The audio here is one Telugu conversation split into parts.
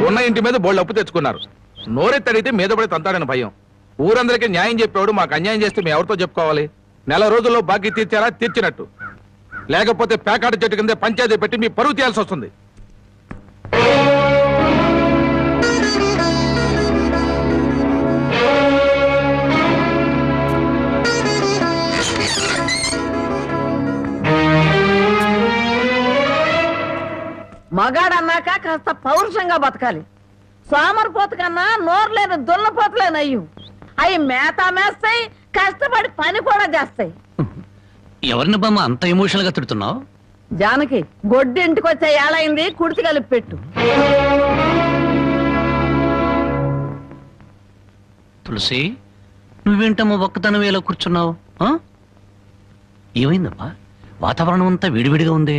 ఉన్న ఇంటి మీద బోళ్ళు అప్పు తెచ్చుకున్నారు. నోరెత్తడితే మీద పడి తంతాడని భయం. ఊరందరికీ న్యాయం చెప్పేవాడు మాకు అన్యాయం చేస్తే మేము ఎవరితో చెప్పుకోవాలి? నెల రోజుల్లో బాకీ తీర్చారా? తీర్చినట్టు. లేకపోతే పేకాట చెట్టు కింద పంచాయతీ పెట్టి మీ పరువు తీయాల్సి వస్తుంది. మగాడన్నాక కాస్త పౌరుషంగా బతకాలి. సోమరిపోతు కన్నా నోరు లేదు దున్నపోతులేనయ్యు. అవి మేత మేస్తాయి, కష్టపడి పని కూడా చేస్తాయి. ఎవరిని బామ్మ అంత ఎమోషనల్ గా తిడుతున్నావు? జానకి గొడ్డు ఇంటికి వచ్చే ఏళైంది, కుడితి కలిపి పెట్టు. తులసి, నువ్వేంటమ్మా ఒక్కతనం వేలా కూర్చున్నావు? ఏమైందమ్మా? వాతావరణం అంతా విడివిడిగా ఉంది.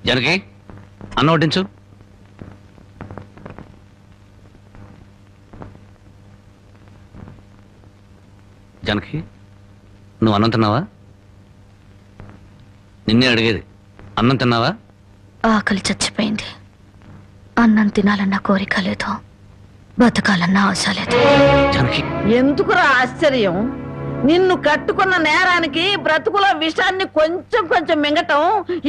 జానకి, అన్నం వడ్డించు. జానకి, నువ్వు అన్నం తిన్నావా? నిన్నే అడిగేది, అన్నం తిన్నావా? ఆకలి చచ్చిపోయింది. అన్నం తినాలన్న కోరిక లేదు, బతకాలన్న ఆశ లేదు. జానకి, ఎందుకురా ఆశ్చర్యం? నిన్ను కట్టుకున్న నేరానికి బ్రతుకులో విషాన్ని కొంచెం కొంచెం మింగటం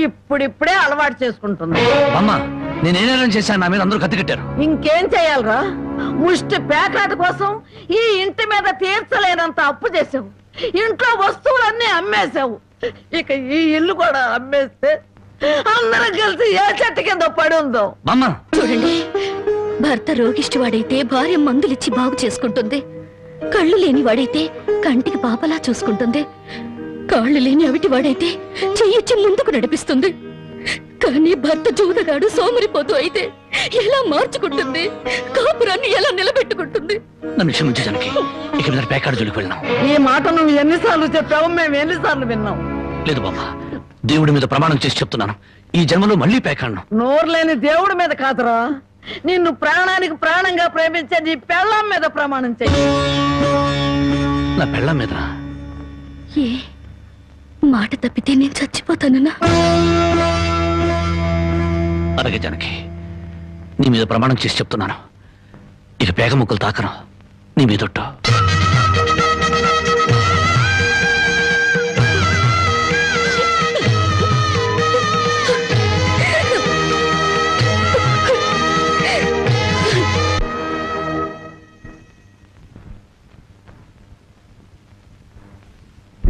ఇప్పుడిప్పుడే అలవాటు చేసుకుంటుంది. అమ్మా, నేనేం చేశాను? నా మీద అందరూ కత్తి కట్టారు. ఇంకేం చెయ్యాలరా? ముష్టి పేకాట కోసం ఈ ఇంటి మీద తీర్చలేనంత అప్పు చేసావు. ఇంట్లో వస్తువులన్నీ అమ్మేశావు. ఇక ఈ ఇల్లు కూడా అమ్మేస్తే అందరం కలిసి ఏ చెట్టు కింద పడి ఉందో. చూడండి, భర్త రోగిష్టివాడైతే భార్య మందులిచ్చి బాగు చేసుకుంటుంది. కళ్ళు లేని వాడైతే కంటికి పాపలా చూసుకుంటుంది. కాళ్ళు లేని అవిటి వాడైతే చెయ్యిచ్చి ముందుకు నడిపిస్తుంది. కానీ భర్త జూదగాడు సోమరిపోతూ అయితే ఎలా మార్చుకుంటుంది? కాపురాన్ని ఎలా నిలబెట్టుకుంటుంది? నన్ను క్షమించు జానకి, ఇక మీద పేకాడు జోలికి వెళ్ళాం. ఈ మాట నువ్వు ఎన్నిసార్లు చెప్పావు, మేము ఎన్నిసార్లు విన్నాం. లేదు బామ్మ, దేవుడి మీద ప్రమాణం చేసి చెప్తున్నాను, ఈ జన్మలో మళ్ళీ పేకాడను. నోరు లేని దేవుడి మీద కాదురా, నిన్ను ప్రాణానికి ప్రాణంగా ప్రేమించే నీ పెళ్ళాం మీద ప్రమాణం చెయ్యి. నా పెళ్ళాం మీద? ఏ మాట తప్పితే నేను చచ్చిపోతానన్నా? అలాగే జానకి, నీ మీద ప్రమాణం చేసి చెప్తున్నాను, ఇక పేగ ముక్కలు తాకను, నీ మీదొట్టు.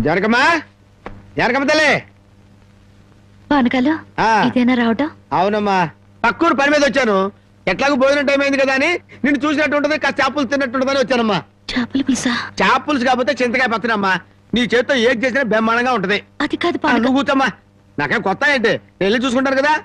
జానకమ్మా, జానకమ్మ తల్లి. పానకాలు ఇదేనా రావటం? అవునమ్మా, పక్కూరు పని మీద వచ్చాను. ఎట్లాగో భోజనం టైం అయింది కదా అని నిన్ను చూసినట్టు ఉంటది, కాస్త చేపలు తిన్నట్టుంటదని వచ్చానమ్మా. చేపల పులుసా? చేపలుసు కాకపోతే చింతకాయ పచ్చనమ్మా. నీ చేతితో ఏది చేసినా బ్రహ్మాండంగా ఉంటది. అది కాదు, నువ్వు కూర్చోమ్మా, నాకేం కొత్త ఏంటి, వెళ్ళి చూసుకుంటాను కదా.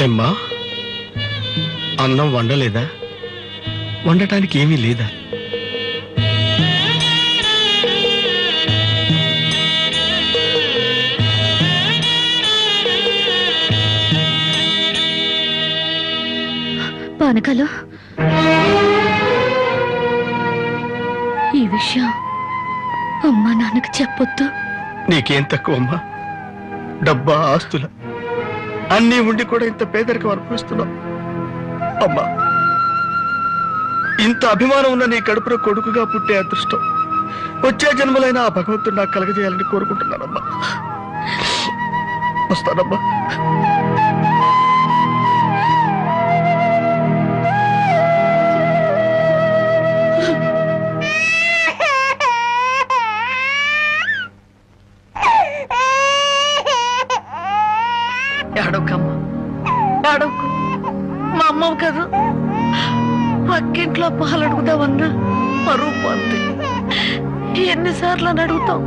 ఏమ్మా, అన్నం వండలేదా? వండటానికి ఏమీ లేదా? పానకాలు, ఈ విషయం అమ్మా నాన్నకు చెప్పొద్దు. నీకేం తక్కువమ్మా? డబ్బా, ఆస్తుల అన్నీ ఉండి కూడా ఇంత పేదరికం అనుభవిస్తున్నావు. అమ్మా, ఇంత అభిమానం ఉన్న నీ కడుపులో కొడుకుగా పుట్టే అదృష్టం వచ్చే జన్మలైన ఆ భగవంతుడు నాకు కలగజేయాలని కోరుకుంటున్నానమ్మా. వస్తానమ్మా. ఏడవకమ్మా, ఏడవకు. మా అమ్మవు కదా, పక్కింట్లో పాలు అడుగుదామన్నా పరువు పోతే ఎన్నిసార్లు అని అడుగుతావు?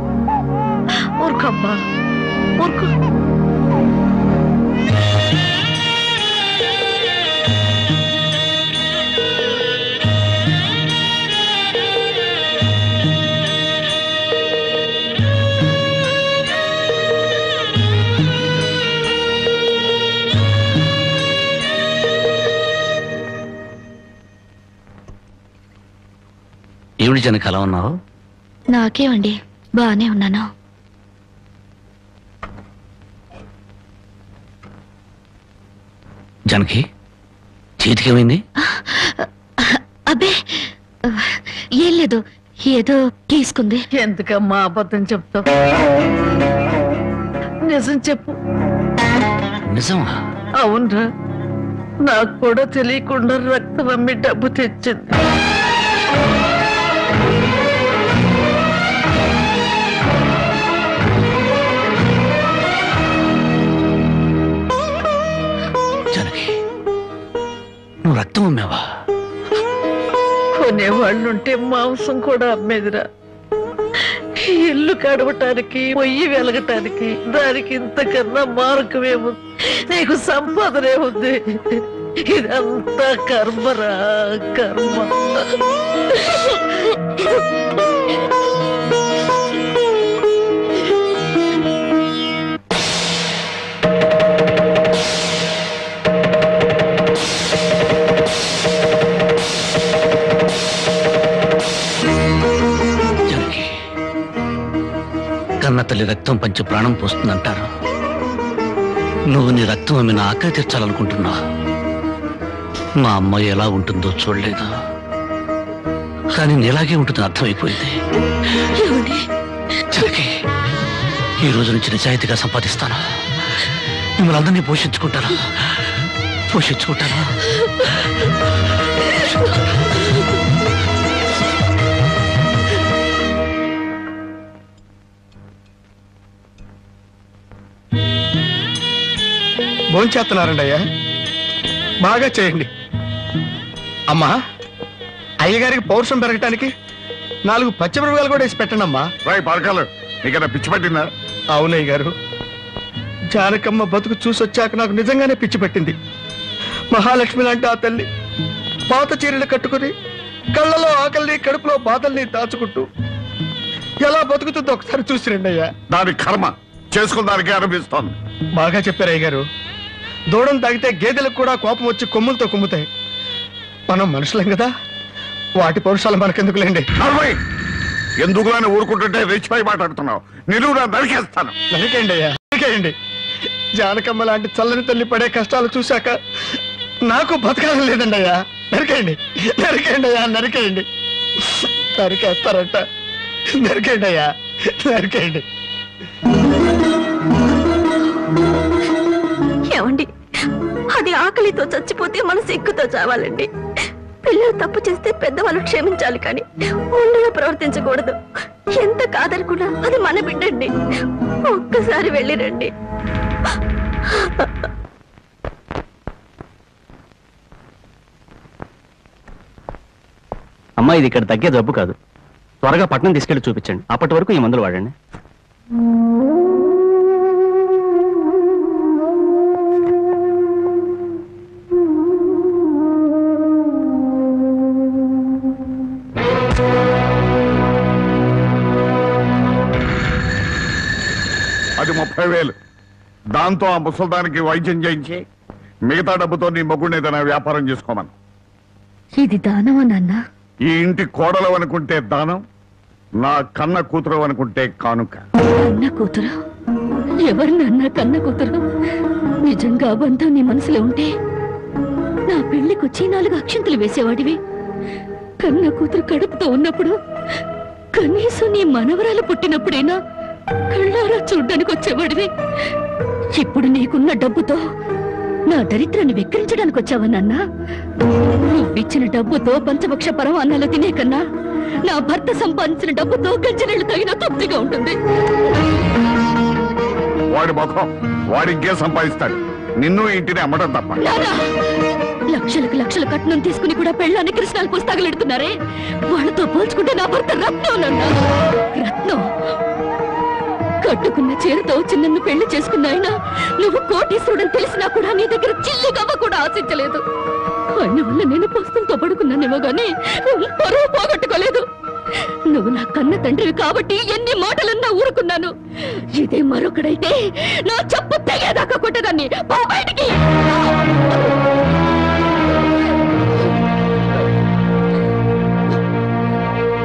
ఊరుకమ్మా, ఊరుకు. ఏమిటి జనకి అలా ఉన్నావు? నాకేమండి, బానే ఉన్నాను. జనకి చేతికేమైంది? అబ్బే ఏం లేదు, ఏదో గీసుకుంది. ఎందుకమ్మా అబద్ధం చెప్తావు? నిజం చెప్పు. నిజమా? అవునరా, నాకు కూడా తెలియకుండా రక్తం అమ్మి డబ్బు తెచ్చింది. జనకి నువ్వు రక్తం అమ్మావా? కొనేవాళ్ళుంటే మాంసం కూడా అమ్మేదిరా. ఇల్లు కడవటానికి, పొయ్యి వెలగటానికి దానికి ఇంతకన్నా మార్గమేముంది? నీకు సంపాదనేముంది? ఇదంతా కర్మరా, కర్మ. కన్న తల్లి రక్తం పంచి ప్రాణం పోస్తుందంటారు. నువ్వు నీ రక్తం అమ్మిన ఆకలి తీర్చాలనుకుంటున్నావు. మా అమ్మ ఎలా ఉంటుందో చూడలేదు, కానీ నీలాగే ఉంటుందని అర్థమైపోయింది. జనకి ఈ రోజు నుంచి నిజాయితీగా సంపాదిస్తాను. మిమ్మల్ని అందరినీ పోషించుకుంటాను. భోంచేస్తున్నారండి అయ్యా, బాగా చేయండి. అమ్మా, అయ్యగారికి పౌరుషం పెరగటానికి 4 పచ్చిమిరపకాయలు కూడా వేసి పెట్టండి అమ్మా. రాయ్ పరకాలు, నీకన్నా పిచ్చి పట్టిందా? అవునయ్య గారు, జానకమ్మ బతుకు చూసొచ్చాక నాకు నిజంగానే పిచ్చి పట్టింది. మహాలక్ష్మి లాంటి ఆ తల్లి పాత చీరలు కట్టుకుని కళ్ళలో ఆకలిని, కడుపులో బాధల్ని దాచుకుంటూ ఎలా బతుకుతుందో ఒకసారి చూసి రండి అయ్యా. దాని కర్మ చేసుకున్న దానికి అనిపిస్తోంది. బాగా చెప్పారు అయ్య గారు. దూడం తాగితే గేదెలకు కూడా కోపం వచ్చి కొమ్ములతో కుమ్ముతాయి. మనం మనుషులం కదా, వాటి పౌరుషాలు మనకెందుకులేండి. ఎందుకులని ఊరుకుంటుంటే రెచ్చిపోయి మాట్లాడుతున్నావు. నిలువునా నరికేస్తాను. నరికేయండి అయ్యా, నరికేయండి. జానకమ్మ లాంటి చల్లని తల్లి పడే కష్టాలు చూశాక నాకు బతకాలని లేదండి అయ్యా. నరికేయండి, నరికేయండి అయ్యా, నరికేయండి. నరికేస్తారంట, నరికేయండి అయ్యా, నరికేయండి. ఏమండి, అది ఆకలితో చచ్చిపోతే మన సిగ్గుతో చావాలండి. పిల్లలు తప్పు చేస్తే పెద్దవాళ్ళు క్షమించాలి, కానీ ముందుగా ప్రవర్తించకూడదు. ఎంత కాదనుకున్నా అది మన బిడ్డండి. ఒక్కసారి వెళ్ళిరండి. అమ్మా, ఇది ఇక్కడ తగ్గే జబ్బు కాదు. త్వరగా పట్నం తీసుకెళ్లి చూపించండి. అప్పటి వరకు ఈ మందులు వాడండి. అది 30,000. దాంతో ఆ ముసల్దానికి వైద్యం చేయించి మిగతా డబ్బుతో నీ మొగుడిని ఏదైనా వ్యాపారం చేసుకోమను. ఇది దానమా నాన్న? ఈ ఇంటి కోడలు అనుకుంటే దానం, నా కన్న కూతురు అనుకుంటే కానుక. కన్న కూతురు? ఎవరు నాన్న కన్న కూతురు? నిజంగా బంధం నీ మనసులో ఉంటే నా పెళ్లికొచ్చి 4 అక్షంతలు వేసేవాడివి. కన్న కూతురు కడుపుతో ఉన్నప్పుడు, కనీసం నీ మనవరాలు పుట్టినప్పుడైనా కళ్ళారా చూడ్డానికి వచ్చేవాడివి. ఇప్పుడు నీకున్న డబ్బుతో నా దరిద్రాన్ని వెక్కిరించడానికి వచ్చావా నాన్న? నువ్విచ్చిన డబ్బుతో పంచభక్ష పరమాన్నాలు తినే కన్నా నా భర్త సంపాదించిన డబ్బుతో గంజనీళ్లు తగిన తృప్తిగా ఉంటుంది. వాడి ముఖం, వాడి ఇంకే సంపాదిస్తాడు. నిన్ను ఇంటిని అమ్మడం తప్ప. లక్షలకు లక్షలు కట్నం తీసుకుని కూడా పెళ్ళాన్ని కృష్ణాలు పుస్తకాలెడుతున్నారే, వాళ్ళతో పోల్చుకుంటే నా భర్త రత్నం నాన్న. రత్నం కట్టుకున్న చీరతో వచ్చి నన్ను పెళ్లి చేసుకున్నాయినా నువ్వు కోటీశ్వరుడని తెలిసినా కూడా నీ దగ్గర చిల్లిగవ్వ కూడా ఆశించలేదు. ఆయన వల్ల నేను పుస్తకంతో పడుకున్నానేమో గానీ పరువు పోగొట్టుకోలేదు. నువ్వు నా కన్న తండ్రివి కాబట్టి ఎన్ని మాటలన్నా ఊరుకున్నాను. ఇదే మరొకడైతే నా చెప్పు తెగేది.